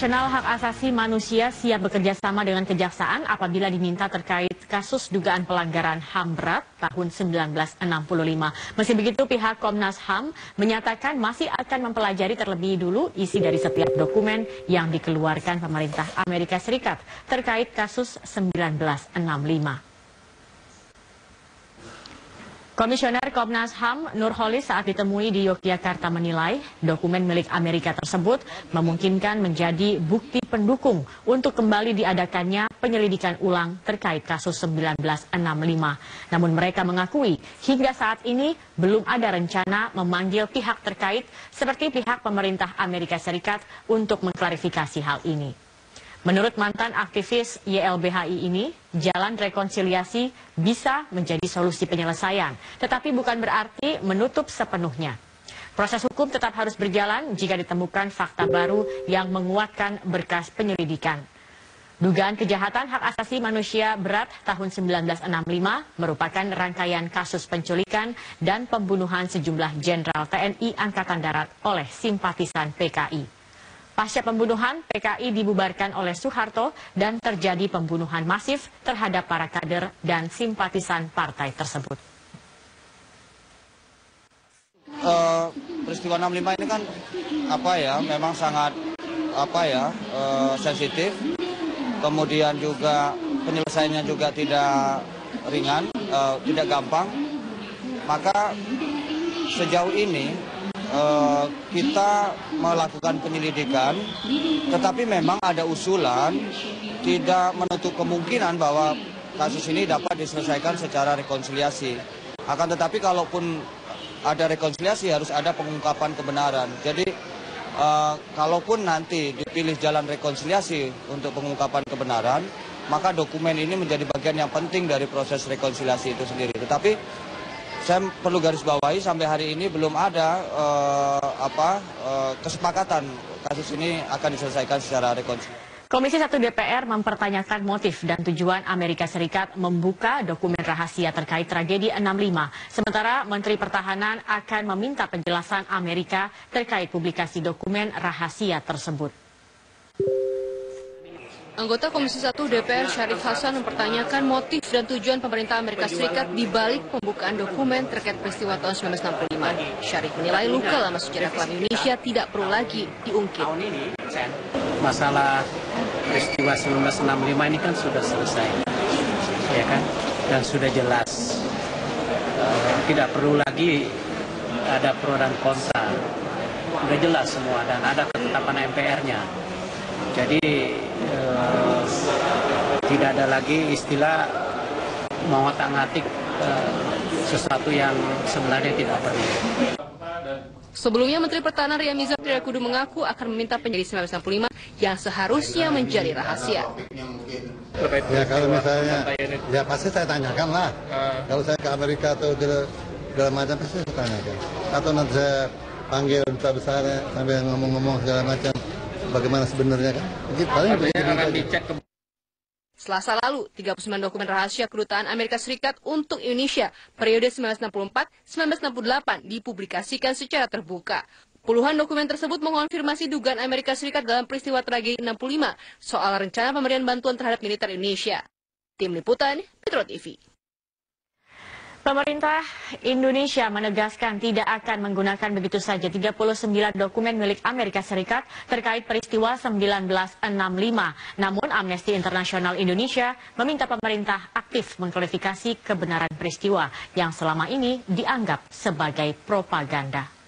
Nasional Hak Asasi Manusia siap bekerja sama dengan Kejaksaan apabila diminta terkait kasus dugaan pelanggaran HAM berat tahun 1965. Meski begitu, pihak Komnas HAM menyatakan masih akan mempelajari terlebih dulu isi dari setiap dokumen yang dikeluarkan pemerintah Amerika Serikat terkait kasus 1965. Komisioner Komnas HAM Nurholis saat ditemui di Yogyakarta menilai dokumen milik Amerika tersebut memungkinkan menjadi bukti pendukung untuk kembali diadakannya penyelidikan ulang terkait kasus 1965. Namun mereka mengakui hingga saat ini belum ada rencana memanggil pihak terkait seperti pihak pemerintah Amerika Serikat untuk mengklarifikasi hal ini. Menurut mantan aktivis YLBHI ini, jalan rekonsiliasi bisa menjadi solusi penyelesaian, tetapi bukan berarti menutup sepenuhnya. Proses hukum tetap harus berjalan jika ditemukan fakta baru yang menguatkan berkas penyelidikan. Dugaan kejahatan hak asasi manusia berat tahun 1965 merupakan rangkaian kasus penculikan dan pembunuhan sejumlah jenderal TNI Angkatan Darat oleh simpatisan PKI. Pasca pembunuhan, PKI dibubarkan oleh Soeharto dan terjadi pembunuhan masif terhadap para kader dan simpatisan partai tersebut. Peristiwa 65 ini kan memang sangat sensitif. Kemudian juga penyelesaiannya juga tidak ringan, tidak gampang. Maka sejauh ini kita melakukan penyelidikan, tetapi memang ada usulan tidak menutup kemungkinan bahwa kasus ini dapat diselesaikan secara rekonsiliasi. Akan tetapi kalaupun ada rekonsiliasi harus ada pengungkapan kebenaran. Jadi kalaupun nanti dipilih jalan rekonsiliasi untuk pengungkapan kebenaran, maka dokumen ini menjadi bagian yang penting dari proses rekonsiliasi itu sendiri. Tetapi saya perlu garis bawahi sampai hari ini belum ada kesepakatan kasus ini akan diselesaikan secara rekonsiliasi. Komisi 1 DPR mempertanyakan motif dan tujuan Amerika Serikat membuka dokumen rahasia terkait tragedi 65. Sementara Menteri Pertahanan akan meminta penjelasan Amerika terkait publikasi dokumen rahasia tersebut. Anggota Komisi 1 DPR Syarif Hasan mempertanyakan motif dan tujuan pemerintah Amerika Serikat di balik pembukaan dokumen terkait peristiwa tahun 1965. Syarif menilai luka lama sejarah kelam Indonesia tidak perlu lagi diungkit. Masalah peristiwa 1965 ini kan sudah selesai, ya kan, dan sudah jelas. Tidak perlu lagi ada pro dan kontra. Sudah jelas semua dan ada ketetapan MPR-nya. Jadi tidak ada lagi istilah mengotak-ngatik sesuatu yang sebenarnya tidak perlu. Sebelumnya Menteri Pertahanan Ria Mizar Triakudu mengaku akan meminta penyelidikan 1965 yang seharusnya menjadi rahasia. Ya kalau misalnya, ya pasti saya tanyakan lah. Kalau saya ke Amerika atau segala macam pasti saya tanyakan. Atau nanti saya panggil duta besar sambil ngomong-ngomong segala macam. Bagaimana sebenarnya kan? Akan dicek ke... Selasa lalu, 39 dokumen rahasia Kedutaan Amerika Serikat untuk Indonesia periode 1964-1968 dipublikasikan secara terbuka. Puluhan dokumen tersebut mengonfirmasi dugaan Amerika Serikat dalam peristiwa tragedi 65 soal rencana pemberian bantuan terhadap militer Indonesia. Tim Liputan, Metro TV. Pemerintah Indonesia menegaskan tidak akan menggunakan begitu saja 39 dokumen milik Amerika Serikat terkait peristiwa 1965. Namun Amnesty International Indonesia meminta pemerintah aktif mengklarifikasi kebenaran peristiwa yang selama ini dianggap sebagai propaganda.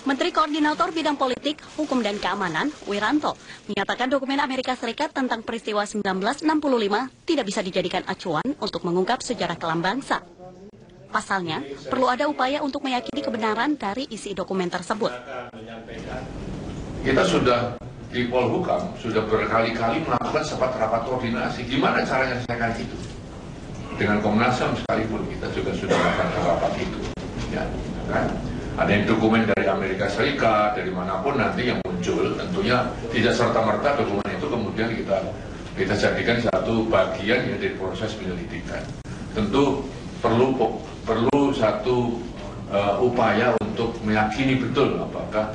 Menteri Koordinator Bidang Politik, Hukum dan Keamanan, Wiranto, menyatakan dokumen Amerika Serikat tentang peristiwa 1965 tidak bisa dijadikan acuan untuk mengungkap sejarah kelam bangsa. Pasalnya, perlu ada upaya untuk meyakini kebenaran dari isi dokumen tersebut. Kita sudah di Polhukam, sudah berkali-kali melakukan rapat koordinasi. Gimana caranya selesaikan itu? Dengan Komnas HAM sekalipun kita juga sudah melakukan rapat itu. Ya, kan? Ada yang dokumen dari Amerika Serikat, dari manapun nanti yang muncul, tentunya tidak serta-merta dokumen itu kemudian kita jadikan satu bagian ya dari proses penyelidikan. Tentu perlu satu upaya untuk meyakini betul apakah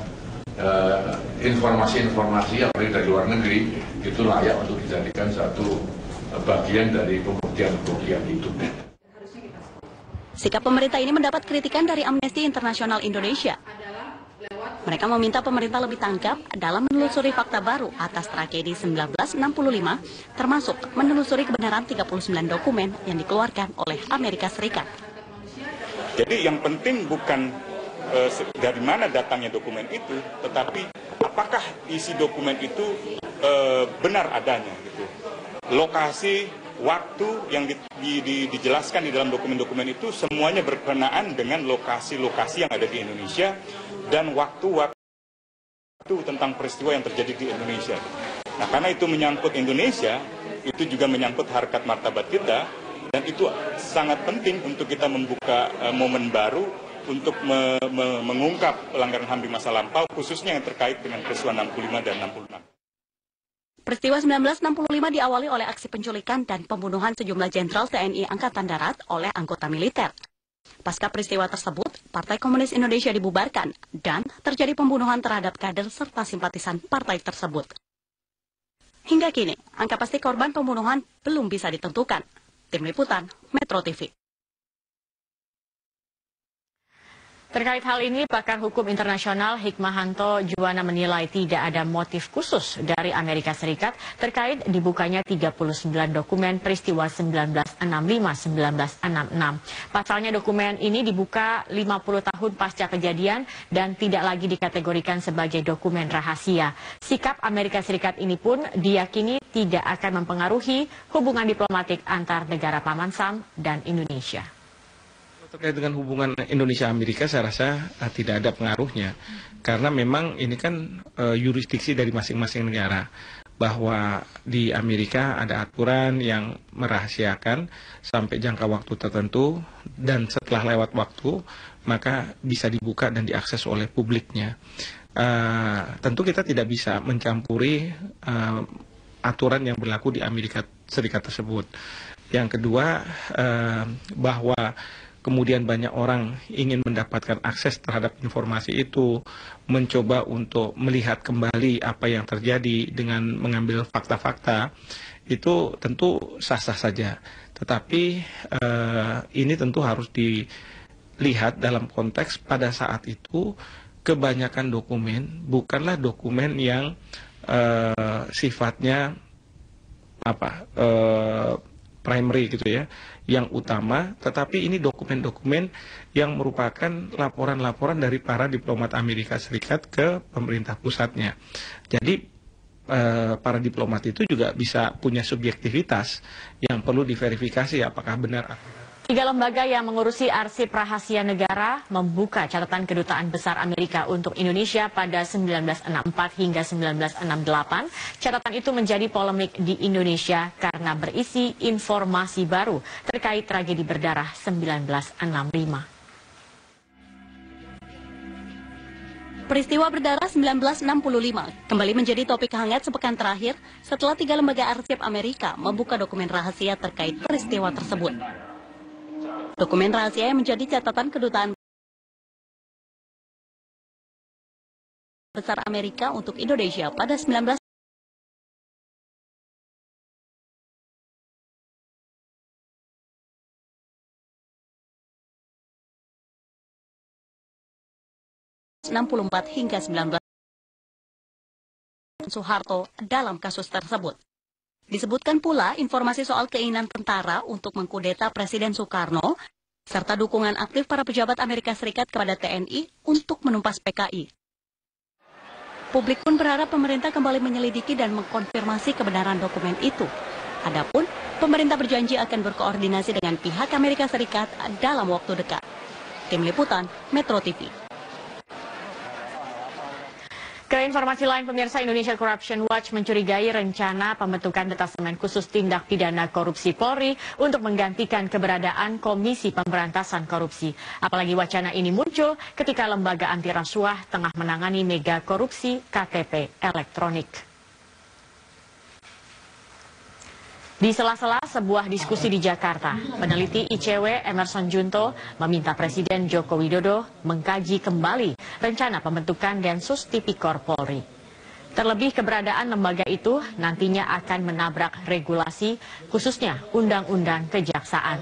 informasi-informasi yang dari luar negeri itu layak untuk dijadikan satu bagian dari pembuktian itu. Sikap pemerintah ini mendapat kritikan dari Amnesty International Indonesia. Mereka meminta pemerintah lebih tangkap dalam menelusuri fakta baru atas tragedi 1965, termasuk menelusuri kebenaran 39 dokumen yang dikeluarkan oleh Amerika Serikat. Jadi yang penting bukan dari mana datangnya dokumen itu, tetapi apakah isi dokumen itu benar adanya, gitu. Lokasi, waktu yang dijelaskan di dalam dokumen-dokumen itu semuanya berkenaan dengan lokasi-lokasi yang ada di Indonesia dan waktu-waktu tentang peristiwa yang terjadi di Indonesia. Nah, karena itu menyangkut Indonesia, itu juga menyangkut harkat martabat kita, dan itu sangat penting untuk kita membuka momen baru untuk mengungkap pelanggaran HAM di masa lampau, khususnya yang terkait dengan peristiwa 65 dan 66. Peristiwa 1965 diawali oleh aksi penculikan dan pembunuhan sejumlah jenderal TNI Angkatan Darat oleh anggota militer. Pasca peristiwa tersebut, Partai Komunis Indonesia dibubarkan dan terjadi pembunuhan terhadap kader serta simpatisan partai tersebut. Hingga kini, angka pasti korban pembunuhan belum bisa ditentukan. Tim Liputan, Metro TV. Terkait hal ini, pakar hukum internasional Hikmahanto Juwana menilai tidak ada motif khusus dari Amerika Serikat terkait dibukanya 39 dokumen peristiwa 1965-1966. Pasalnya dokumen ini dibuka 50 tahun pasca kejadian dan tidak lagi dikategorikan sebagai dokumen rahasia. Sikap Amerika Serikat ini pun diyakini tidak akan mempengaruhi hubungan diplomatik antar negara Paman Sam dan Indonesia. Terkait dengan hubungan Indonesia-Amerika saya rasa tidak ada pengaruhnya. Karena memang ini kan yurisdiksi dari masing-masing negara. Bahwa di Amerika ada aturan yang merahasiakan sampai jangka waktu tertentu. Dan setelah lewat waktu maka bisa dibuka dan diakses oleh publiknya. Tentu kita tidak bisa mencampuri aturan yang berlaku di Amerika Serikat tersebut. Yang kedua, bahwa kemudian banyak orang ingin mendapatkan akses terhadap informasi itu, mencoba untuk melihat kembali apa yang terjadi dengan mengambil fakta-fakta, itu tentu sah-sah saja. Tetapi ini tentu harus dilihat dalam konteks pada saat itu kebanyakan dokumen bukanlah dokumen yang sifatnya primary gitu ya, yang utama, tetapi ini dokumen-dokumen yang merupakan laporan-laporan dari para diplomat Amerika Serikat ke pemerintah pusatnya. Jadi para diplomat itu juga bisa punya subjektivitas yang perlu diverifikasi apakah benar. 3 lembaga yang mengurusi arsip rahasia negara membuka catatan Kedutaan Besar Amerika untuk Indonesia pada 1964 hingga 1968. Catatan itu menjadi polemik di Indonesia karena berisi informasi baru terkait tragedi berdarah 1965. Peristiwa berdarah 1965 kembali menjadi topik hangat sepekan terakhir setelah 3 lembaga arsip Amerika membuka dokumen rahasia terkait peristiwa tersebut. Dokumen rahasia yang menjadi catatan Kedutaan Besar Amerika untuk Indonesia pada 1964 hingga 19 Soeharto dalam kasus tersebut. Disebutkan pula informasi soal keinginan tentara untuk mengkudeta Presiden Soekarno, serta dukungan aktif para pejabat Amerika Serikat kepada TNI untuk menumpas PKI. Publik pun berharap pemerintah kembali menyelidiki dan mengkonfirmasi kebenaran dokumen itu. Adapun, pemerintah berjanji akan berkoordinasi dengan pihak Amerika Serikat dalam waktu dekat. Tim Liputan, Metro TV. Ke informasi lain, pemirsa, Indonesia Corruption Watch mencurigai rencana pembentukan detasemen khusus tindak pidana korupsi Polri untuk menggantikan keberadaan Komisi Pemberantasan Korupsi. Apalagi wacana ini muncul ketika lembaga anti rasuah tengah menangani mega korupsi KTP elektronik. Di sela-sela sebuah diskusi di Jakarta, peneliti ICW Emerson Junto meminta Presiden Joko Widodo mengkaji kembali rencana pembentukan Densus Tipikor Polri. Terlebih keberadaan lembaga itu nantinya akan menabrak regulasi, khususnya Undang-Undang Kejaksaan.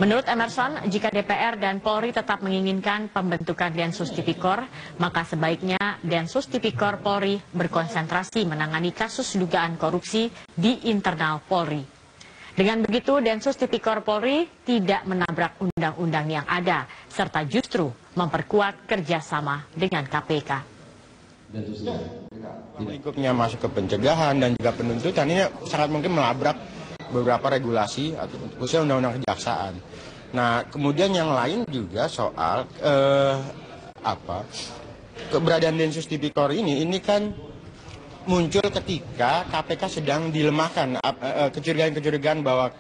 Menurut Emerson, jika DPR dan Polri tetap menginginkan pembentukan Densus Tipikor, maka sebaiknya Densus Tipikor Polri berkonsentrasi menangani kasus dugaan korupsi di internal Polri. Dengan begitu, Densus Tipikor Polri tidak menabrak undang-undang yang ada, serta justru memperkuat kerjasama dengan KPK. Lingkupnya masuk ke pencegahan dan juga penuntutan, ini sangat mungkin melabrak beberapa regulasi atau khususnya undang-undang kejaksaan. Nah, kemudian yang lain juga soal keberadaan Densus Tipikor ini kan muncul ketika KPK sedang dilemahkan. Kecurigaan-kecurigaan bahwa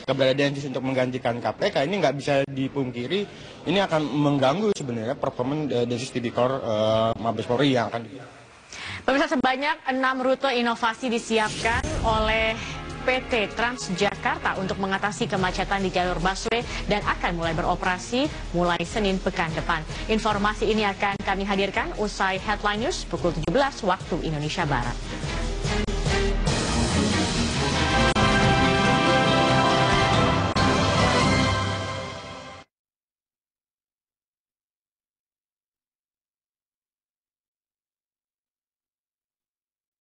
keberadaan Densus untuk menggantikan KPK ini nggak bisa dipungkiri, ini akan mengganggu sebenarnya performa Densus Tipikor Mabes Polri yang akan. Pemirsa, sebanyak 6 rute inovasi disiapkan oleh PT Transjakarta untuk mengatasi kemacetan di jalur busway dan akan mulai beroperasi mulai Senin pekan depan. Informasi ini akan kami hadirkan usai Headline News pukul 17 waktu Indonesia Barat.